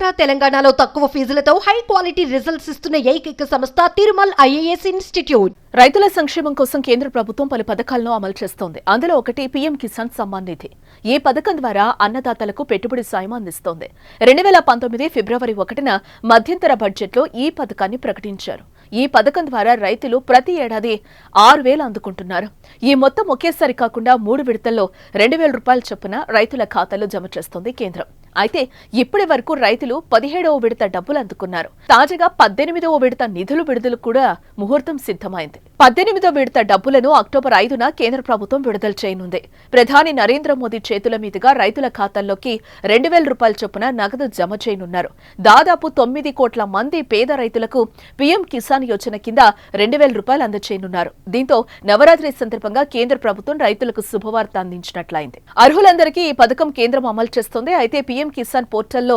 ఆంధ్ర తెలంగాణలో తక్కువ ఫీజులతో high quality results ఇస్తున్న ఏకైక సంస్థ తిరుమల్ ఐఏఎస్ ఇన్స్టిట్యూట్. రైతుల సంక్షేమం కోసం కేంద్ర ప్రభుత్వం పలు పథకాలను అమలు చేస్తోంది. అందులో ఒకటి పీఎం కిసాన్ సమ్మాన్ నిధి. ఈ పథకం ద్వారా అన్నదాతలకు పెట్టుబడి సాయం అందిస్తోంది. 2019 ఫిబ్రవరి 1న మధ్యంతర బడ్జెట్లో ఈ పథకాన్ని ప్రకటించారు. ఈ పథకం ద్వారా రైతులు ప్రతి ఏడాది 6,000 అందుకుంటున్నారు. ఈ మొత్తం ఒకేసారి కాకుండా 3 విడతల్లో 2,000 రూపాయల చొప్పున రైతుల ఖాతాలో జమ చేస్తోంది కేంద్రం. అయితే ఇప్పటి వరకు రైతులు 17వ విడత డబ్బులు అందుకున్నారు. తాజాగా 18వ విడత నిధులు విడుదల కూడా ముహూర్తం సిద్ధమైంది. 18వ విడత డబ్బులను అక్టోబర్ 5న కేంద్ర ప్రభుత్వం విడుదల చేయనుంది. ప్రధాని నరేంద్ర మోదీ చేతుల మీదుగా రైతుల ఖాతాల్లోకి 2,000 రూపాయల చొప్పున నగదు జమ చేయనున్నారు. దాదాపు 9 కోట్ల మంది పేద రైతులకు పీఎం కిసాన్ యోజన కింద 2,000 రూపాయలు అందజేయనున్నారు. దీంతో నవరాత్రి సందర్భంగా కేంద్ర ప్రభుత్వం రైతులకు శుభవార్త అందించినట్లయింది. అర్హులందరికీ ఈ పథకం కేంద్రం అమలు చేస్తోంది. అయితే పీఎం కిసాన్ పోర్టల్లో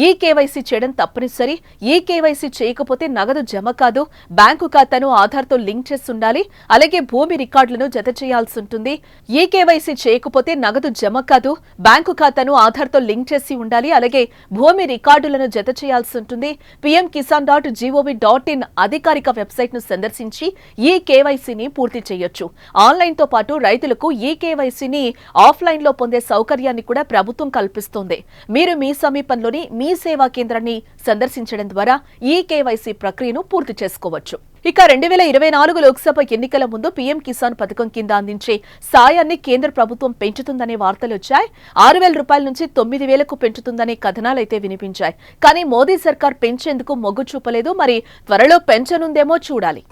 ఈ కేవైసీ చేయడం తప్పనిసరి. ఈ కేవైసీ చేయకపోతే నగదు జమ కాదు. బ్యాంకు ఖాతాను ఆధార్తో లింక్ చేసి ఉండాలి. అలాగే భూమి రికార్డులను జత చేయాల్సి ఉంటుంది. ఈ కేవైసీ చేయకపోతే నగదు జమ కాదు. బ్యాంకు ఖాతాను ఆధార్తో లింక్ చేసి ఉండాలి. అలాగే భూమి రికార్డులను జత చేయాల్సి ఉంటుంది. pmkisan.gov.in అధికారిక వెబ్సైట్ ను సందర్శించి ఈ కేవైసీని పూర్తి చేయొచ్చు. ఆన్లైన్ తో పాటు రైతులకు ఈ కేవైసీని ఆఫ్లైన్ లో పొందే సౌకర్యాన్ని కూడా ప్రభుత్వం కల్పిస్తోంది. మీరు మీ సమీపంలోని మీ సేవా కేంద్రాన్ని సందర్శించడం ద్వారా ఈ కేవైసీ ప్రక్రియను పూర్తి చేసుకోవచ్చు. ఇక 2024 లోక్సభ ఎన్నికల ముందు పీఎం కిసాన్ పథకం కింద అందించే సాయాన్ని కేంద్ర ప్రభుత్వం పెంచుతుందనే వార్తలొచ్చాయి. 6,000 రూపాయల నుంచి 9,000కు పెంచుతుందనే కథనాలైతే వినిపించాయి. కానీ మోదీ సర్కార్ పెంచేందుకు మొగ్గు చూపలేదు. మరి త్వరలో పెంచనుందేమో చూడాలి.